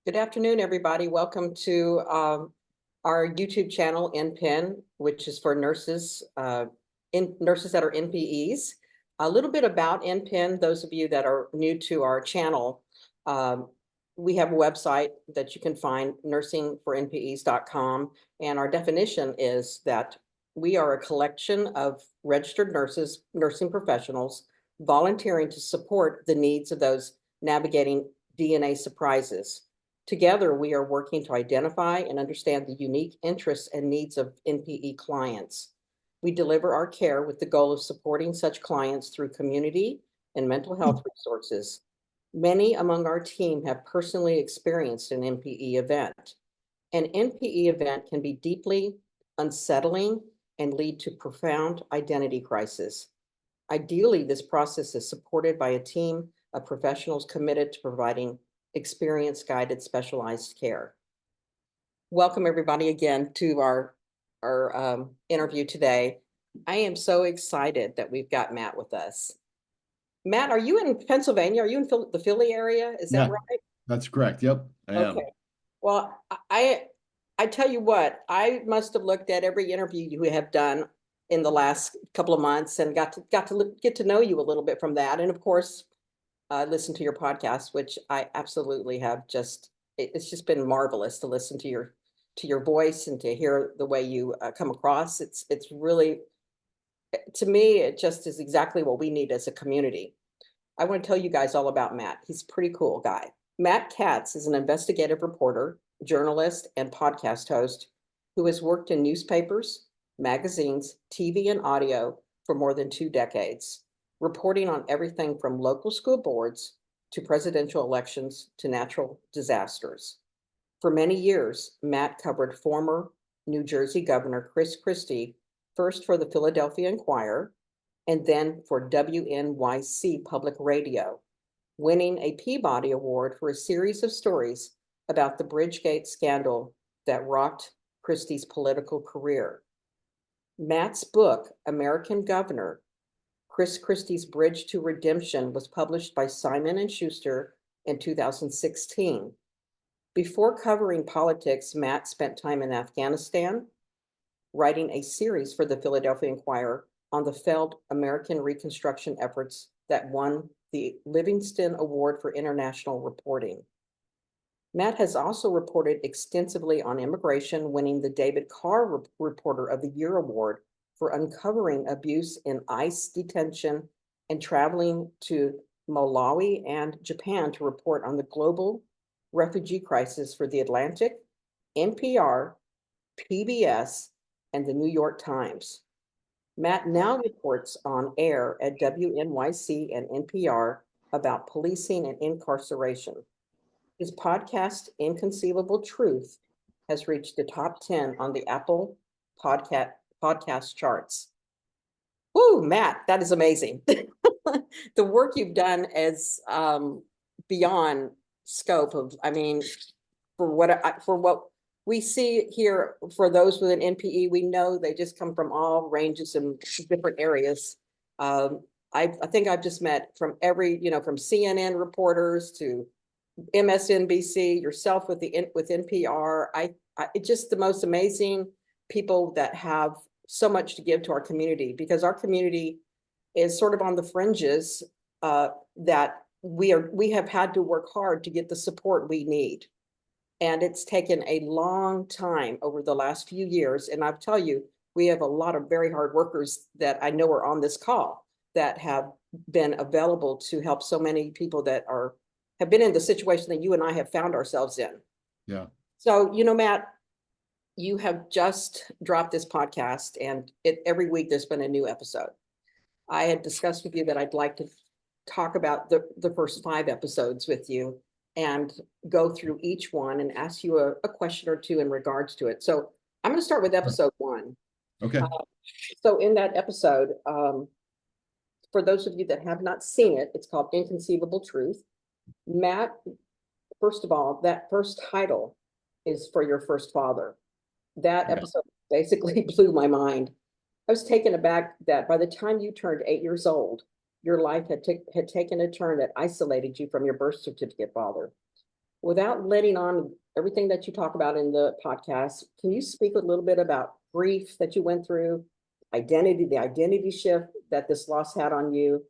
Good afternoon, everybody. Welcome to our YouTube channel, NPN, which is for nurses, nurses that are NPEs. A little bit about NPN, those of you that are new to our channel, we have a website that you can find, nursingfornpes.com, and our definition is that we are a collection of registered nurses, nursing professionals, volunteering to support the needs of those navigating DNA surprises. Together, we are working to identify and understand the unique interests and needs of NPE clients. We deliver our care with the goal of supporting such clients through community and mental health resources. Many among our team have personally experienced an NPE event. An NPE event can be deeply unsettling and lead to profound identity crisis. Ideally, this process is supported by a team of professionals committed to providing experience-guided specialized care. Welcome everybody again to our interview today. I am so excited that we've got Matt with us. Matt, are you in Pennsylvania? Are you in the Philly area? Is that right? That's correct. Yep, I am. Okay. Well, I tell you what, I must have looked at every interview you have done in the last couple of months and got to get to know you a little bit from that. And of course, listen to your podcast, which I absolutely have it's just been marvelous to listen to your voice and to hear the way you come across. It's really, to me, it just is exactly what we need as a community. I want to tell you guys all about Matt. He's a pretty cool guy. Matt Katz is an investigative reporter, journalist, and podcast host who has worked in newspapers, magazines, TV, and audio for more than 2 decades, reporting on everything from local school boards to presidential elections to natural disasters. For many years, Matt covered former New Jersey Governor Chris Christie, first for the Philadelphia Inquirer, and then for WNYC Public Radio, winning a Peabody Award for a series of stories about the Bridgegate scandal that rocked Christie's political career. Matt's book, American Governor, Chris Christie's Bridge to Redemption, was published by Simon Schuster in 2016. Before covering politics, Matt spent time in Afghanistan, writing a series for the Philadelphia Inquirer on the failed American reconstruction efforts that won the Livingston Award for International Reporting. Matt has also reported extensively on immigration, winning the David Carr Reporter of the Year Award for uncovering abuse in ICE detention and traveling to Malawi and Japan to report on the global refugee crisis for The Atlantic, NPR, PBS, and the New York Times. Matt now reports on air at WNYC and NPR about policing and incarceration. His podcast, Inconceivable Truth, has reached the top 10 on the Apple podcast charts. Woo, Matt, that is amazing. The work you've done is beyond scope of, I mean, for what we see here, for those with an NPE, we know they just come from all ranges and different areas. I think I've just met from from CNN reporters to MSNBC, yourself with NPR. It's just the most amazing people that have so much to give to our community, because our community is sort of on the fringes, that we have had to work hard to get the support we need. And it's taken a long time over the last few years. And I'll tell you, we have a lot of very hard workers that I know are on this call that have been available to help so many people that have been in the situation that you and I have found ourselves in. Yeah. So, Matt, you have just dropped this podcast, and every week there's been a new episode. I had discussed with you that I'd like to talk about the first 5 episodes with you and go through each one and ask you a question or two in regards to it. So I'm going to start with episode 1. Okay. So in that episode, for those of you that have not seen it, it's called Inconceivable Truth. Matt, first of all, that first title is for your first father. That episode basically blew my mind. I was taken aback that by the time you turned 8 years old, your life had taken a turn that isolated you from your birth certificate father. without letting on everything that you talk about in the podcast, can you speak a little bit about grief that you went through, the identity shift that this loss had on you?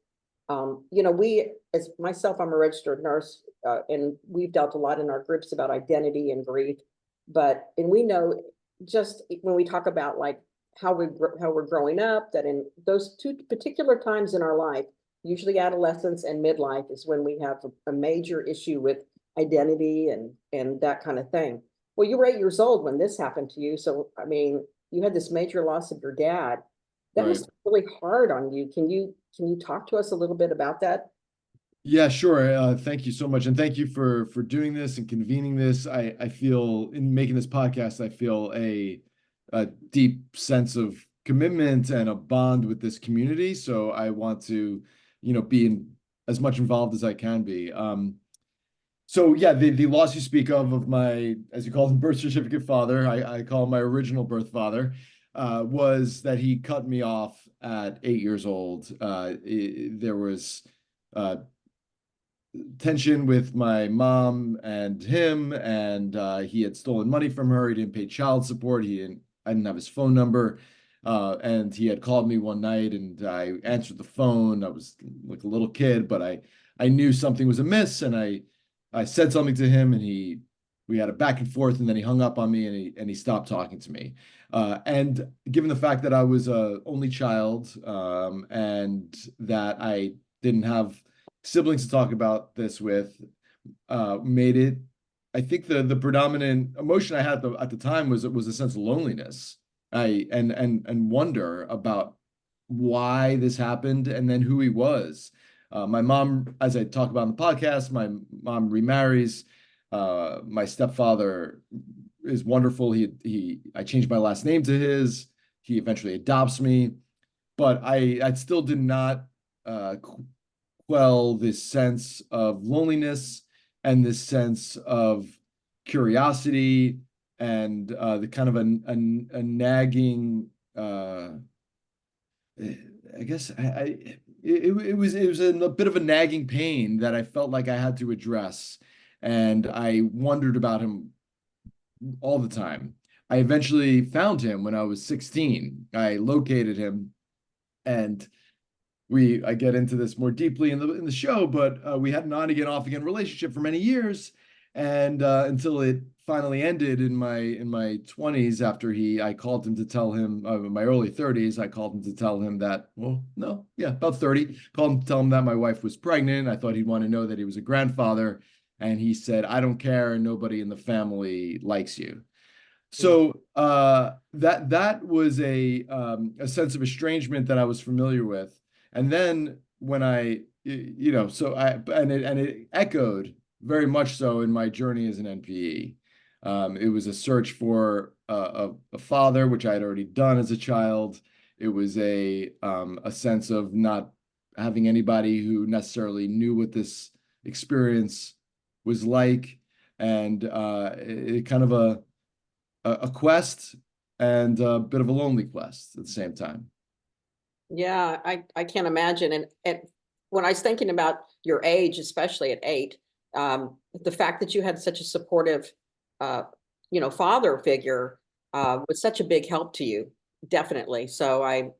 As myself, I'm a registered nurse, and we've dealt a lot in our groups about identity and grief. And we know just when we talk about like how we're growing up, that in those two particular times in our life, usually adolescence and midlife, is when we have a major issue with identity and that kind of thing. Well, you were 8 years old when this happened to you. So, I mean, you had this major loss of your dad. That Right. must be really hard on you. Can you talk to us a little bit about that? Yeah, sure. Thank you so much. And thank you for doing this and convening this. I feel in making this podcast, I feel a deep sense of commitment and a bond with this community. So I want to, be as much involved as I can be. So yeah, the loss you speak of my, as you call him, birth certificate father, I call him my original birth father, was that he cut me off at 8 years old. There was tension with my mom and him, and he had stolen money from her. He didn't pay child support. I didn't have his phone number. And he had called me one night, and I answered the phone. I was like a little kid, but I knew something was amiss, and I said something to him, and we had a back and forth, and then he hung up on me, and he stopped talking to me. And given the fact that I was a only child, and that I didn't have siblings to talk about this with, made it, I think the predominant emotion I had at the time was a sense of loneliness. And wonder about why this happened, and then who he was. My mom, as I talk about in the podcast, my mom remarries. My stepfather is wonderful. I changed my last name to his. He eventually adopts me, but I still did not quell this sense of loneliness and this sense of curiosity and the kind of a nagging. I guess it was a bit of a nagging pain that I felt like I had to address, and I wondered about him all the time. I eventually found him when I was 16. I located him, and I get into this more deeply in the show, but we had an on again, off again relationship for many years, and until it finally ended in my 20s, after I called him to tell him, in my early 30s, I called him to tell him that, well, no, yeah, about 30, called him to tell him that my wife was pregnant. I thought he'd want to know that he was a grandfather, and he said, "I don't care, and nobody in the family likes you." So that was a sense of estrangement that I was familiar with. And then when it echoed very much so in my journey as an NPE. It was a search for a father, which I had already done as a child. It was a sense of not having anybody who necessarily knew what this experience was like, and it kind of a quest, and a bit of a lonely quest at the same time. Yeah, I can't imagine. And when I was thinking about your age, especially at 8, the fact that you had such a supportive, father figure, was such a big help to you, definitely. So I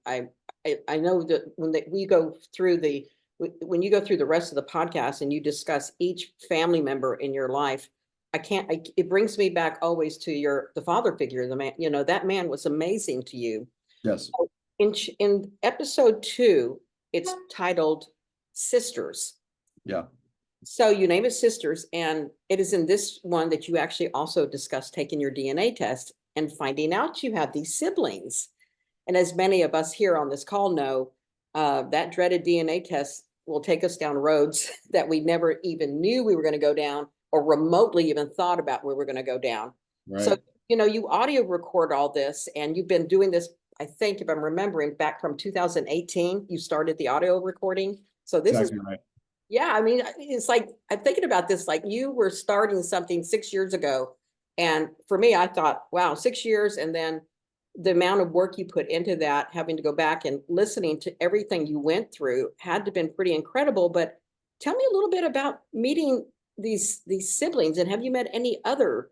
know that when you go through the rest of the podcast and you discuss each family member in your life, it brings me back always to the father figure, the man, that man was amazing to you. Yes. In episode 2, it's titled Sisters. Yeah. So you name it Sisters, and it is in this one that you actually also discuss taking your DNA test and finding out you have these siblings. And as many of us here on this call know, that dreaded DNA test will take us down roads that we never even knew we were going to go down, or remotely even thought about where we're going to go down. Right. So, you audio record all this, and you've been doing this, I think, if I'm remembering, back from 2018, you started the audio recording. So this exactly is right. Yeah, I mean, it's like, I'm thinking about this, like you were starting something 6 years ago. And for me, I thought, wow, 6 years. And then the amount of work you put into that, having to go back and listening to everything you went through, had to been pretty incredible. But tell me a little bit about meeting these siblings, and have you met any other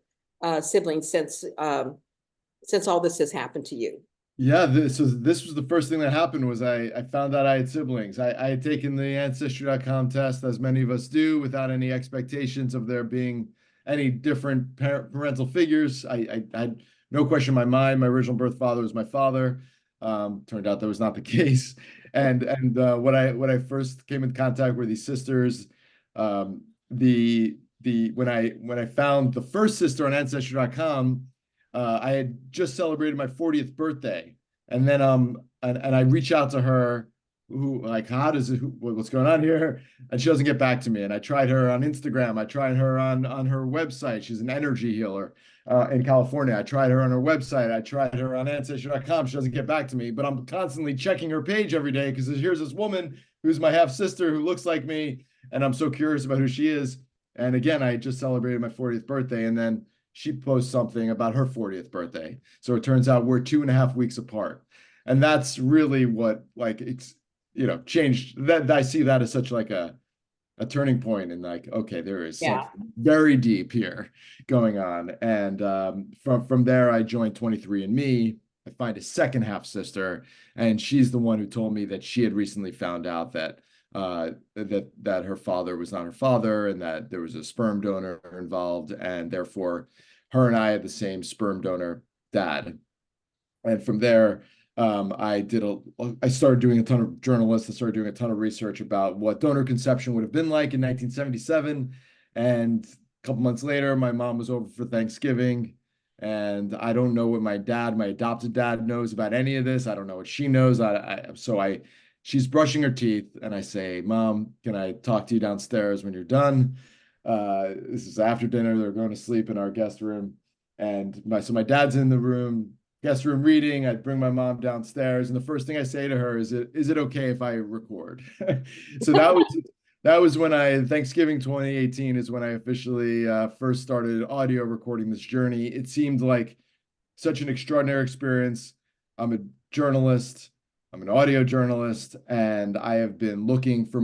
siblings since all this has happened to you? Yeah, so this was the first thing that happened was I found out I had siblings. I had taken the Ancestry.com test, as many of us do, without any expectations of there being any different parental figures. I had no question in my mind. My original birth father was my father. Turned out that was not the case. And when I first came in contact with these sisters, when I found the first sister on Ancestry.com, I had just celebrated my 40th birthday, and then and I reach out to her, who like, how does it, what's going on here? And she doesn't get back to me. And I tried her on Instagram. I tried her on her website. She's an energy healer in California. I tried her on her website. I tried her on Ancestry.com. She doesn't get back to me, but I'm constantly checking her page every day because here's this woman who's my half sister who looks like me, and I'm so curious about who she is. And again, I just celebrated my 40th birthday, and then she posts something about her 40th birthday. So it turns out we're 2.5 weeks apart. And that's really what, like, it's, changed that. I see that as such like a turning point, and like, okay, there is Yeah. something very deep here going on. And from there, I joined 23andMe. I find a second half sister, and she's the one who told me that she had recently found out that that her father was not her father, and that there was a sperm donor involved, and therefore her and I had the same sperm donor dad. And from there, I started doing a ton of journalists. I started doing a ton of research about what donor conception would have been like in 1977. And a couple months later, my mom was over for Thanksgiving, and I don't know what my adopted dad, knows about any of this. I don't know what she knows. She's brushing her teeth, and I say, "Mom, can I talk to you downstairs when you're done?" This is after dinner. They're going to sleep in our guest room, and my dad's in the guest room reading. I bring my mom downstairs, and the first thing I say to her is it okay if I record? So that was when Thanksgiving 2018 is when I officially first started audio recording this journey. It seemed like such an extraordinary experience. I'm a journalist. I'm an audio journalist, and I have been looking for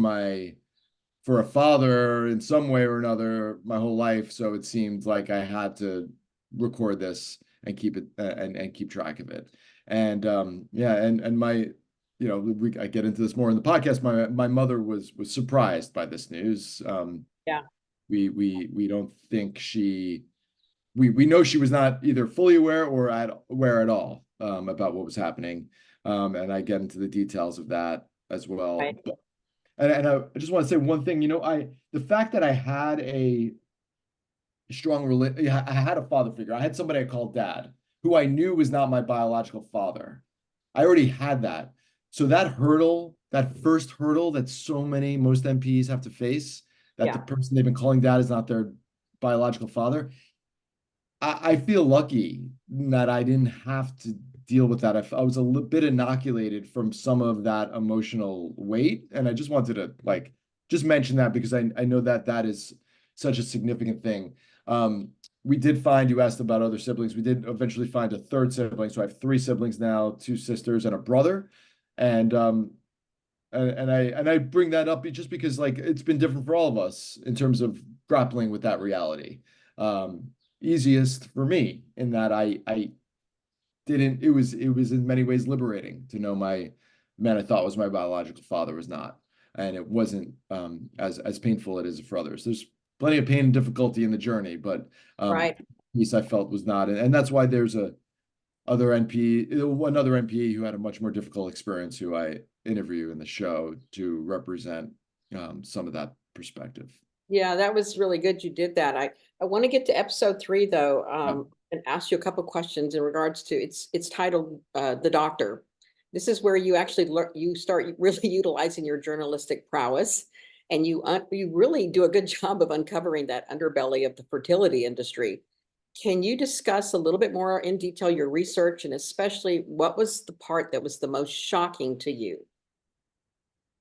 a father in some way or another my whole life. So it seemed like I had to record this and keep it and keep track of it. And yeah, and my, I get into this more in the podcast. My mother was surprised by this news. Yeah. We don't think we know she was not either fully aware or aware at all about what was happening. And I get into the details of that as well. Right. And I just want to say one thing, the fact that I had a I had a father figure. I had somebody I called dad, who I knew was not my biological father. I already had that. So that hurdle, that first hurdle that most MPs have to face, that the person they've been calling dad is not their biological father, I feel lucky that I didn't have to deal with that. I was a little bit inoculated from some of that emotional weight. And I just wanted to just mention that because I know that is such a significant thing. We did find, you asked about other siblings. We did eventually find a third sibling. So I have 3 siblings now, 2 sisters and a brother. And I bring that up just because it's been different for all of us in terms of grappling with that reality. Easiest for me in that I didn't, it was in many ways liberating to know my man I thought was my biological father was not. And it wasn't as painful it is for others. There's plenty of pain and difficulty in the journey, but Right. piece I felt was not. And that's why there's another NP who had a much more difficult experience, who I interview in the show to represent some of that perspective. Yeah, that was really good. You did that. I want to get to episode 3 though, and ask you a couple questions in regards to it's titled The Doctor. This is where you actually you start really utilizing your journalistic prowess, and you really do a good job of uncovering that underbelly of the fertility industry. Can you discuss a little bit more in detail your research, and especially what was the part that was the most shocking to you?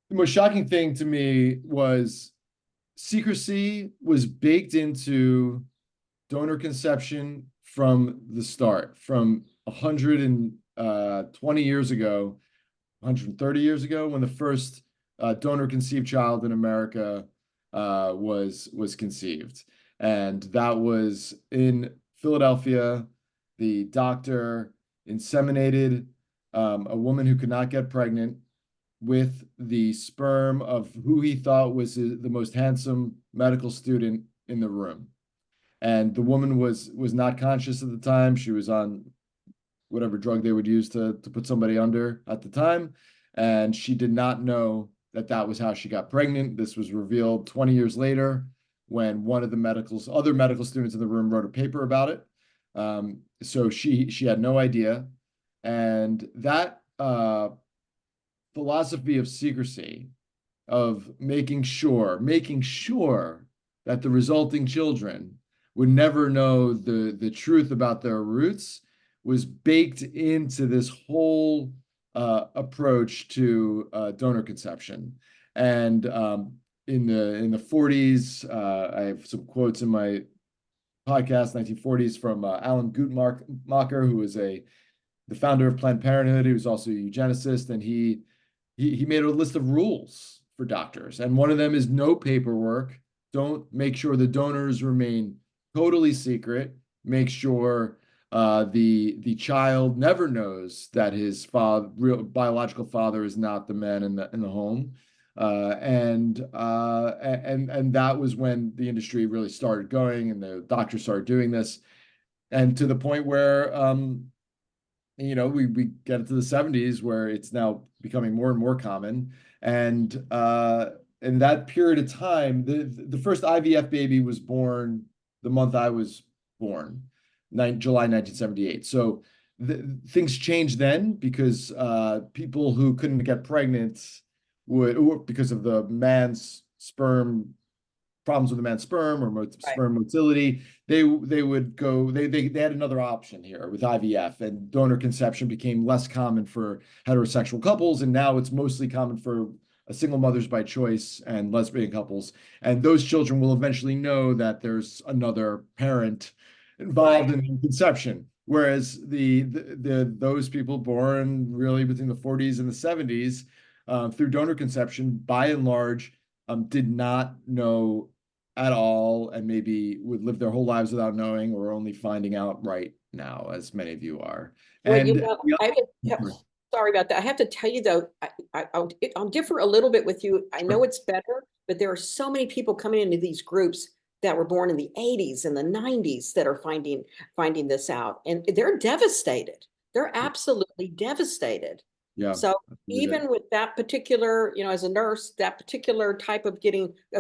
The most shocking thing to me was secrecy was baked into donor conception from the start, from 120 years ago, 130 years ago, when the first donor conceived child in America was conceived. And that was in Philadelphia. The doctor inseminated a woman who could not get pregnant with the sperm of who he thought was the most handsome medical student in the room. And the woman was not conscious at the time. She was on whatever drug they would use to put somebody under at the time. And she did not know that that was how she got pregnant. This was revealed 20 years later when one of the other medical students in the room wrote a paper about it. So she had no idea. And that philosophy of secrecy, of making sure that the resulting children would never know the truth about their roots, was baked into this whole approach to donor conception. And in the 40s, I have some quotes in my podcast, 1940s, from Alan Guttmacher, who was the founder of Planned Parenthood. He was also a eugenicist, and he made a list of rules for doctors. And one of them is no paperwork. Don't make sure the donors remain totally secret. Make sure the child never knows that his real biological father is not the man in the home. And that was when the industry really started going, and the doctors started doing this, and to the point where we get into the 70s, where it's now becoming more and more common. And in that period of time, the first IVF baby was born the month I was born, July 1978. So things changed then, because people who couldn't get pregnant would, because of the man's sperm, problems with the man's sperm or sperm motility, they had another option here with IVF, and donor conception became less common for heterosexual couples, and now it's mostly common for single mothers by choice and lesbian couples. And those children will eventually know that there's another parent involved in conception. Whereas those people born really between the 40s and the 70s through donor conception, by and large, did not know at all, and maybe would live their whole lives without knowing, or only finding out right now, as many of you are. Well, And sorry about that. I have to tell you though, I'll differ a little bit with you. I know it's better, but there are so many people coming into these groups that were born in the 80s and the 90s that are finding this out, and they're devastated. They're absolutely devastated. Yeah. So even with that particular, as a nurse, that particular type of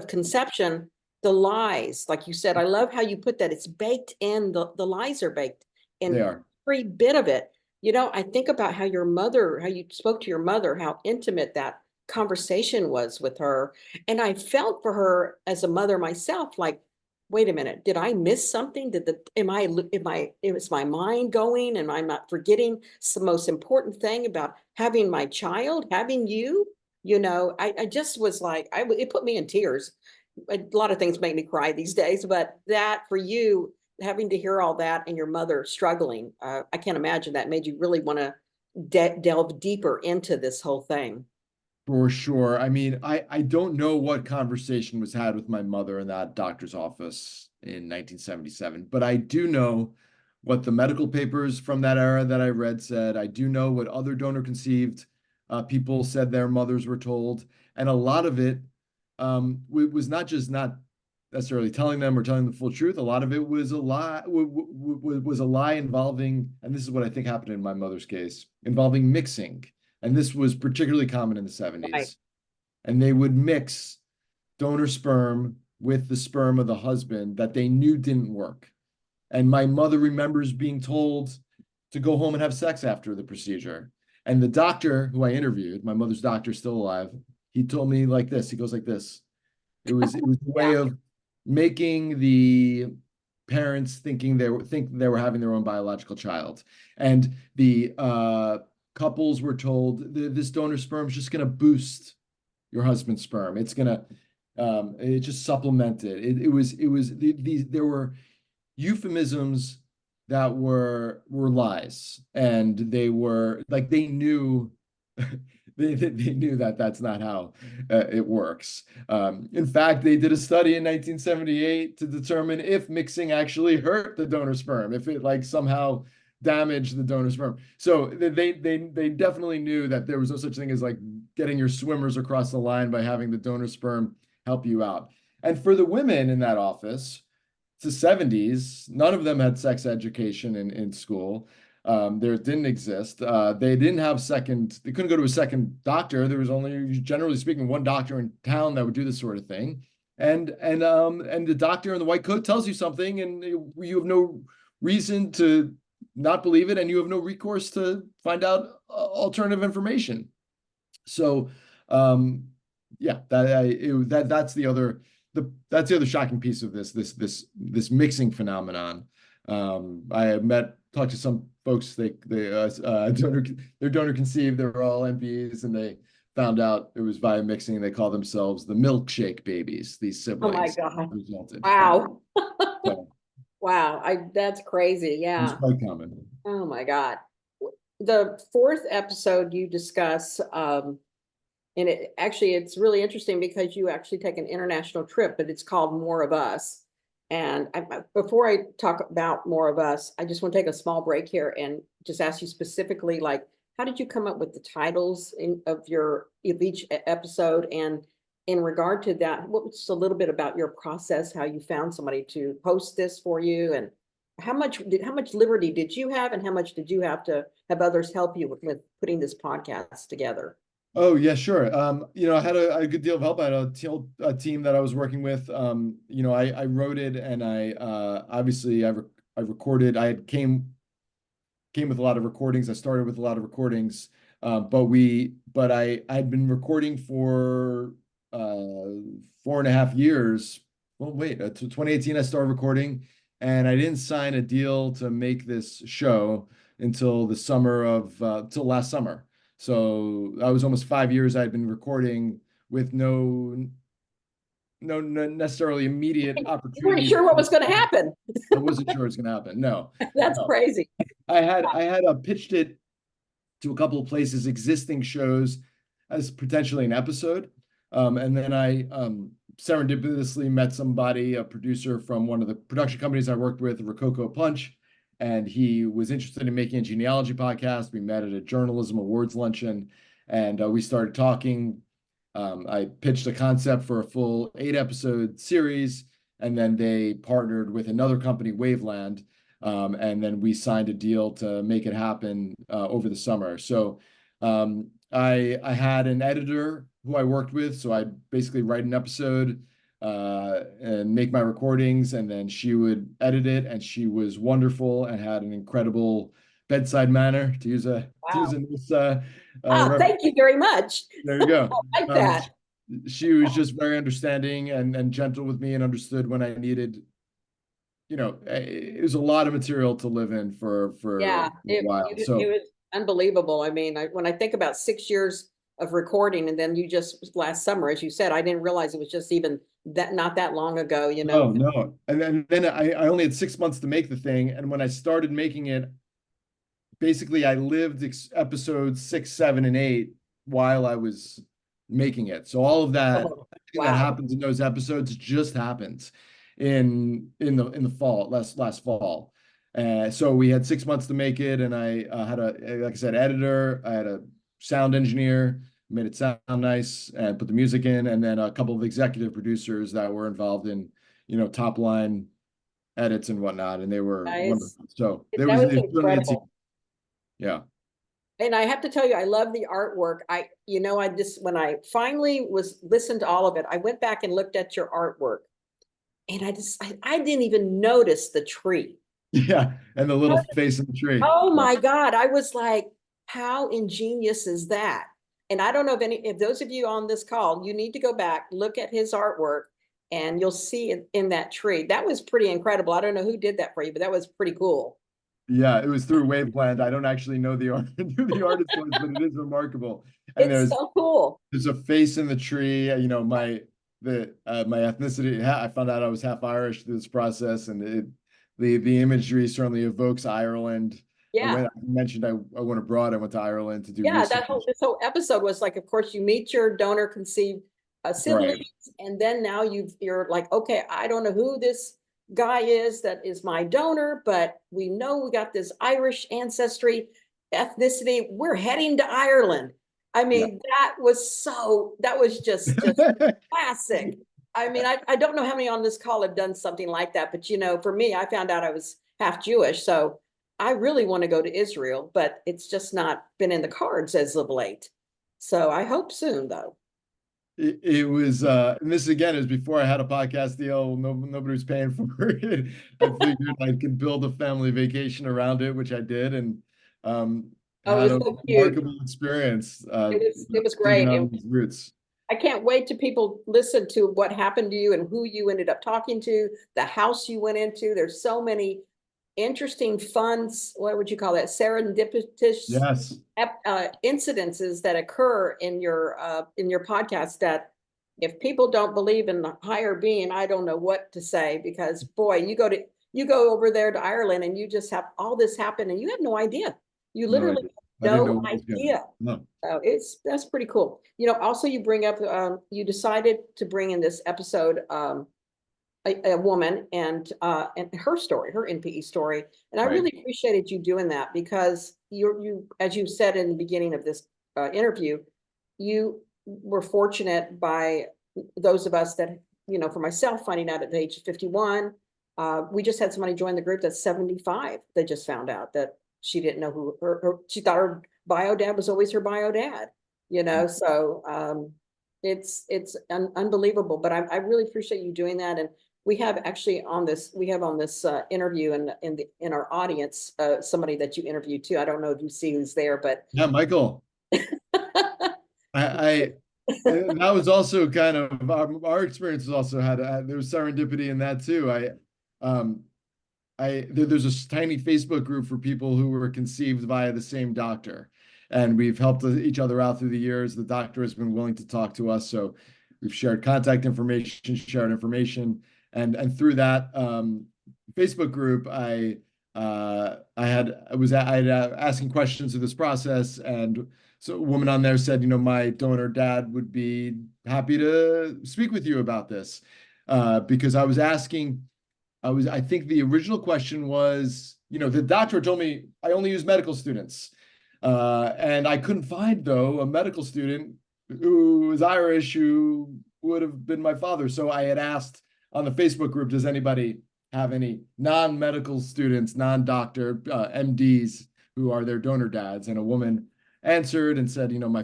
conception, the lies, like you said, I love how you put that. It's baked in, the lies are baked in. They are. Every bit of it. I think about how you spoke to your mother, how intimate that conversation was with her. And I felt for her as a mother myself, like, wait a minute, did I miss something? Is my mind going, and I'm not forgetting the most important thing about having my child, having you? I just was like, it put me in tears. A lot of things make me cry these days, but that for you, having to hear all that and your mother struggling, I can't imagine that made you really want to delve deeper into this whole thing. For sure. I mean, I don't know what conversation was had with my mother in that doctor's office in 1977, but I do know what the medical papers from that era that I read said. I do know what other donor conceived people said their mothers were told. And a lot of it was not necessarily telling them or telling the full truth. A lot of it was a lie, was a lie involving, and this is what I think happened in my mother's case, involving mixing. And this was particularly common in the 70s. Right. And they would mix donor sperm with the sperm of the husband that they knew didn't work. And my mother remembers being told to go home and have sex after the procedure. And the doctor who I interviewed, my mother's doctor, still alive, he told me like this. He goes like this. It was a way of making the parents think they were having their own biological child. And the couples were told this donor sperm is just going to boost your husband's sperm. It's going to it just supplemented. There were euphemisms that were lies, and they were like, they knew they knew that that's not how it works. In fact, they did a study in 1978 to determine if mixing actually hurt the donor sperm, if it like somehow damaged the donor sperm. So they definitely knew that there was no such thing as like getting your swimmers across the line by having the donor sperm help you out. And for the women in that office, the 70s, none of them had sex education in school. There didn't exist. They didn't have they couldn't go to a second doctor. There was only, generally speaking, one doctor in town that would do this sort of thing. And the doctor in the white coat tells you something, and you have no reason to not believe it, and you have no recourse to find out alternative information. So, yeah, that's the other shocking piece of this mixing phenomenon. I talked to some folks, they're donor conceived, they were all MBEs, and they found out it was via mixing. They call themselves the milkshake babies, these siblings. Oh my God. Resulted Wow. so, Wow. That's crazy. it's Yeah. quite common. Oh my God. The fourth episode you discuss, and it's really interesting because you actually take an international trip, but it's called More of Us. And before I talk about More of Us, I just want to take a small break here and just ask you specifically, like, how did you come up with the titles of each episode? And in regard to that, what's a little bit about your process, how you found somebody to post this for you, and how much liberty did you have, and how much did you have to have others help you with putting this podcast together? Oh, yeah, sure. I had a good deal of help. I had a team that I was working with. I wrote it, and I obviously I recorded. I had came with a lot of recordings. I started with a lot of recordings, but I'd been recording for 4.5 years. Well, wait, 2018 I started recording, and I didn't sign a deal to make this show until till last summer. So that was almost 5 years I'd been recording with no necessarily immediate You weren't opportunity. sure what was going to happen. I wasn't sure it was going to happen. No, That's crazy. I had pitched it to a couple of places, existing shows, as potentially an episode, and then I serendipitously met somebody, a producer from one of the production companies I worked with, Rococo Punch, and he was interested in making a genealogy podcast. We met at a journalism awards luncheon, and we started talking. I pitched a concept for a full 8-episode series, and then they partnered with another company, Waveland, and then we signed a deal to make it happen over the summer. So I had an editor who I worked with, so I'd basically write an episode and make my recordings, and then she would edit it, and she was wonderful and had an incredible bedside manner, to use a Thank you very much. There you go. I like that. She was just very understanding and gentle with me, and understood when I needed, it was a lot of material to live in for a while. It was unbelievable. I mean, when I think about 6 years of recording, and then you just last summer, as you said, I didn't realize it was just even not that long ago, Oh, no. And then I only had 6 months to make the thing. And when I started making it, basically I lived episodes 6, 7, and 8 while I was making it. So all of that, that happens in those episodes just happens in the fall, last fall. So we had 6 months to make it, and I had like I said, editor, I had a sound engineer, made it sound nice, and put the music in, and then a couple of executive producers that were involved in, top line edits and whatnot, and they were wonderful. So there was incredible. Yeah. And I have to tell you, I love the artwork. When I finally listened to all of it, I went back and looked at your artwork, and I didn't even notice the tree. Yeah, and the little face in the tree. Oh my God. I was like, how ingenious is that? And I don't know if those of you on this call, you need to go back, look at his artwork, and you'll see it in that tree. That was pretty incredible. I don't know who did that for you, but that was pretty cool. Yeah, it was through Waveland. I don't actually know who the artist was, but it is remarkable. And it's so cool. There's a face in the tree. My ethnicity. I found out I was half Irish through this process, and the imagery certainly evokes Ireland. Yeah. I mentioned I went abroad. I went to Ireland to do Yeah, research. this whole episode was like, of course, you meet your donor conceived Right. siblings, and then now you're like, okay, I don't know who this guy is that is my donor, but we know we got this Irish ancestry, ethnicity. We're heading to Ireland. I Yeah. mean, that was just classic. I mean, I don't know how many on this call have done something like that, but for me, I found out I was half Jewish, so I really want to go to Israel, but it's just not been in the cards as of late. So I hope soon, though. It was, and this again is before I had a podcast deal. Nobody was paying for it. I figured I could build a family vacation around it, which I did, and Oh, had it a was so cute. remarkable experience, It was digging great. on these roots. I can't wait to people listen to what happened to you and who you ended up talking to, the house you went into. There's so many interesting, fun, what would you call that? Serendipitous Yes. incidences that occur in your podcast that if people don't believe in the higher being, I don't know what to say, because boy, you go over there to Ireland and you just have all this happen and you have no idea. You No literally idea. I have didn't know no what was going. idea. No. So that's pretty cool. Also you bring up you decided to bring in this episode a woman and her story, her NPE story. And I Right. really appreciated you doing that, because you as you said in the beginning of this interview, you were fortunate by those of us that, for myself, finding out at the age of 51, we just had somebody join the group that's 75 that just found out that she didn't know who she thought her bio dad was always her bio dad, so it's unbelievable. But I really appreciate you doing that. And we have actually on this interview in our audience somebody that you interviewed too. I don't know if you see who's there, but Yeah, Michael. I and that was also kind of our experience was also there was serendipity in that too. There's a tiny Facebook group for people who were conceived via the same doctor, and we've helped each other out through the years. The doctor has been willing to talk to us, so we've shared contact information, shared information, and through that Facebook group, I was asking questions through this process, and so a woman on there said, my donor dad would be happy to speak with you about this, because I was asking. I think the original question was, the doctor told me I only use medical students. And I couldn't find, though, a medical student who was Irish who would have been my father. So I had asked on the Facebook group, does anybody have any non-medical students, non-doctor, MDs who are their donor dads? And a woman answered and said, my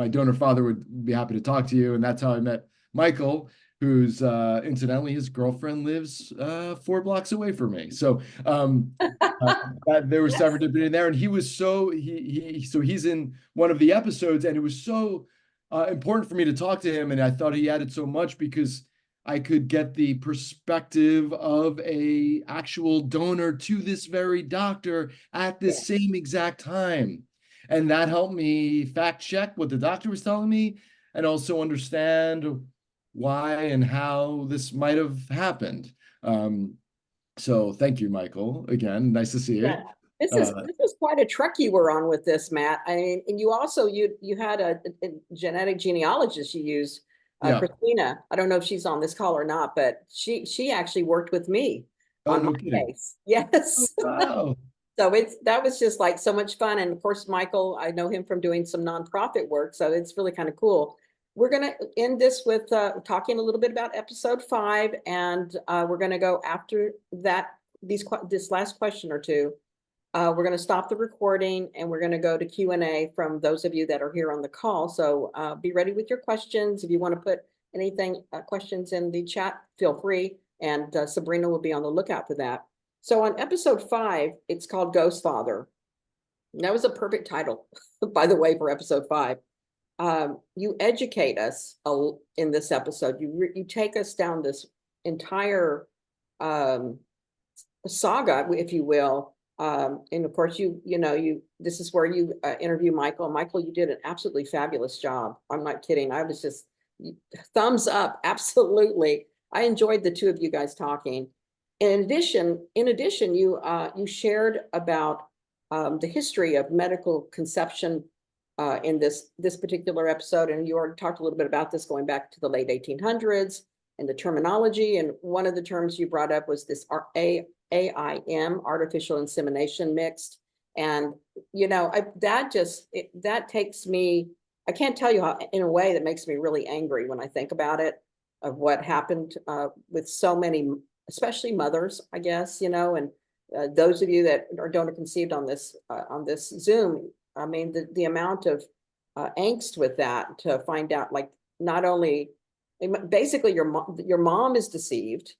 donor father would be happy to talk to you. And that's how I met Michael, who's incidentally, his girlfriend lives 4 blocks away from me. So there was serendipity in there, and he was so he's in one of the episodes, and it was so important for me to talk to him, and I thought he added so much because I could get the perspective of a actual donor to this very doctor at this same exact time, and that helped me fact check what the doctor was telling me, and also understand why and how this might have happened. So thank you, Michael. Again, nice to see you. Yeah. This is quite a trek you were on with this, Matt. I mean, and you also you had a genetic genealogist you used, Yeah. Christina. I don't know if she's on this call or not, but she actually worked with me Oh, on no my kidding. case. Yes. Wow. So that was just like so much fun. And of course, Michael, I know him from doing some nonprofit work, so it's really kind of cool. We're going to end this with talking a little bit about episode 5, and we're going to go after that. This last question or two. We're going to stop the recording and we're going to go to Q&A from those of you that are here on the call. So be ready with your questions. If you want to put anything, questions in the chat, feel free. And Sabrina will be on the lookout for that. So on episode 5, it's called Ghost Father. And that was a perfect title, by the way, for episode 5. You educate us in this episode. You take us down this entire saga, if you will. And of course, this is where you interview Michael. Michael, you did an absolutely fabulous job. I'm not kidding. I was just thumbs up. Absolutely. I enjoyed the two of you guys talking. in addition, you shared about the history of medical conception in this particular episode, and you already talked a little bit about this going back to the late 1800s and the terminology. And one of the terms you brought up was this AIM, artificial insemination mixed. And that takes me. I can't tell you how, in a way, that makes me really angry when I think about it, of what happened with so many, especially mothers, I guess, and those of you that are donor conceived on this Zoom, I mean, the amount of angst with that, to find out, like, not only basically your mom is deceived,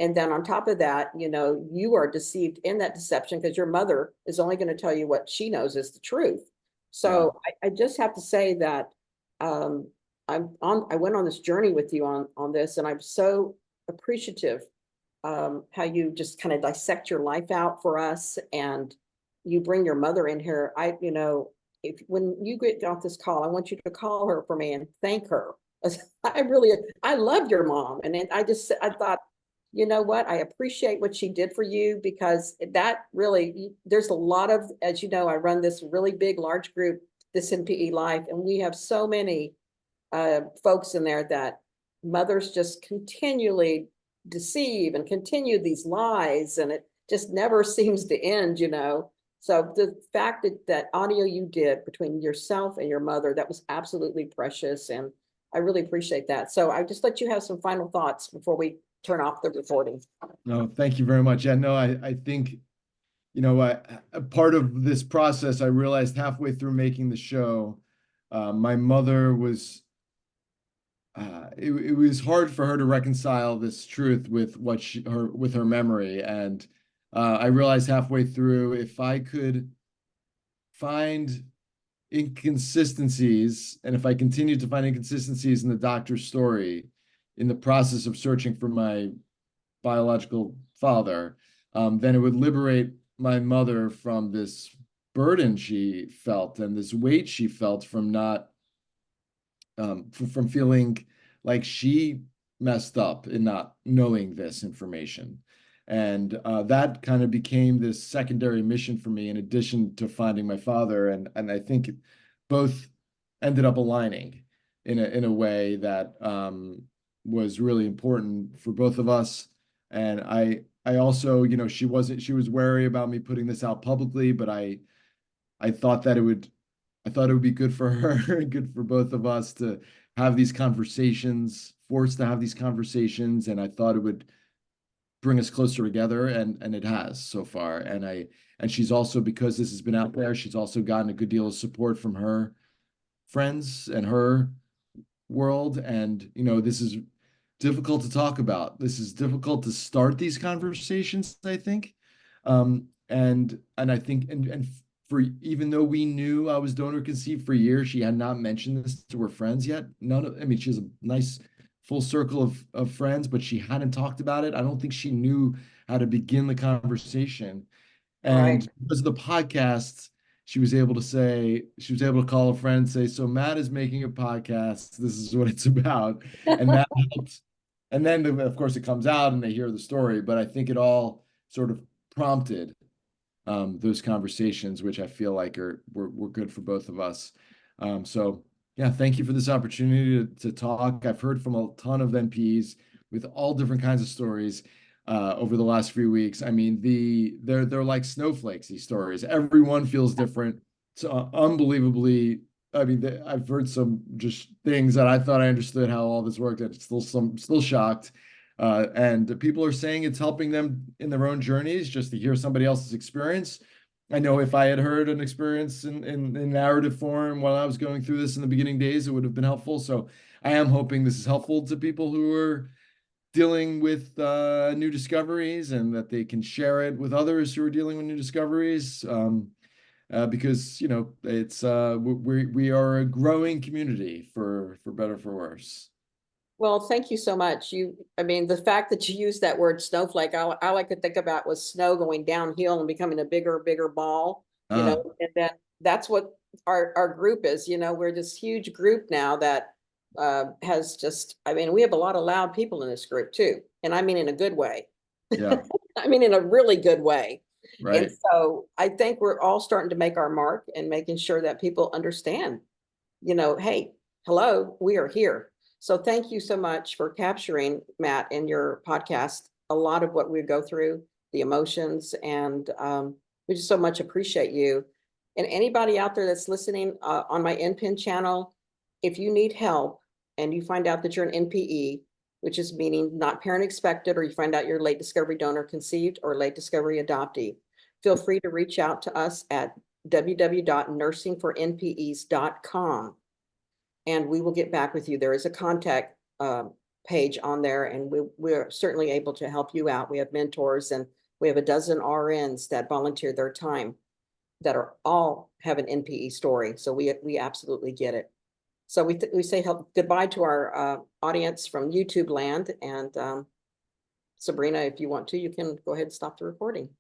and then on top of that, you are deceived in that deception because your mother is only going to tell you what she knows is the truth. So I just have to say that I went on this journey with you on this, and I'm so appreciative how you just kind of dissect your life out for us, and you bring your mother in here. When you get off this call, I want you to call her for me and thank her. I love your mom, and I thought, you know what? I appreciate what she did for you, because that really, there's a lot of, as you know, I run this really big, large group, This NPE Life, and we have so many folks in there that mothers just continually deceive and continue these lies, and it just never seems to end, So the fact that audio you did between yourself and your mother, that was absolutely precious, and I really appreciate that. So I just let you have some final thoughts before we turn off the recording. No, thank you very much. Yeah, no, I think, a part of this process, I realized halfway through making the show, my mother was, it was hard for her to reconcile this truth with with her memory. And I realized halfway through, if I could find inconsistencies, and if I continued to find inconsistencies in the doctor's story in the process of searching for my biological father, then it would liberate my mother from this burden she felt and this weight she felt from not from feeling like she messed up in not knowing this information. And that kind of became this secondary mission for me, in addition to finding my father. And I think both ended up aligning in a way that was really important for both of us. And I also, she was wary about me putting this out publicly, but I thought that it would be good for her and good for both of us to have these conversations, forced to have these conversations. And I thought it would bring us closer together, and it has so far. And she's also, because this has been out there, she's also gotten a good deal of support from her friends and her world. And, this is difficult to talk about. This is difficult to start these conversations, I think. And I think, and for, even though we knew I was donor conceived for years, she had not mentioned this to her friends yet. She has a nice full circle of friends, but she hadn't talked about it. I don't think she knew how to begin the conversation. And because of the podcast, she was able to call a friend and say, so Matt is making a podcast. This is what it's about. And that helped. And then, of course, it comes out and they hear the story. But I think it all sort of prompted those conversations, which I feel like were good for both of us. So yeah, thank you for this opportunity to talk. I've heard from a ton of NPs with all different kinds of stories over the last few weeks. I mean, they're like snowflakes, these stories. Everyone feels different. It's unbelievably. I mean, I've heard some just things that I thought I understood how all this worked. I'm still shocked. And people are saying it's helping them in their own journeys just to hear somebody else's experience. I know if I had heard an experience in narrative form while I was going through this in the beginning days, it would have been helpful. So I am hoping this is helpful to people who are dealing with new discoveries, and that they can share it with others who are dealing with new discoveries. Because it's we are a growing community, for better or for worse. Well, thank you so much. The fact that you used that word snowflake, all I could think about was snow going downhill and becoming a bigger ball, and then that's what our group is. We're this huge group now that has just, we have a lot of loud people in this group too. And I mean, in a good way. Yeah. I mean, in a really good way. And Right. so I think we're all starting to make our mark and making sure that people understand, hey, hello, we are here. So thank you so much for capturing, Matt, in your podcast, a lot of what we go through, the emotions, and we just so much appreciate you. And anybody out there that's listening on my NPIN channel, if you need help and you find out that you're an NPE, which is meaning not parent expected, or you find out you're late discovery donor conceived or late discovery adoptee, feel free to reach out to us at www.nursingfornpes.com, and we will get back with you. There is a contact page on there, and we're certainly able to help you out. We have mentors, and we have a dozen RNs that volunteer their time that are all have an NPE story. So we absolutely get it. So we say goodbye to our audience from YouTube land, and Sabrina, if you want to, you can go ahead and stop the recording.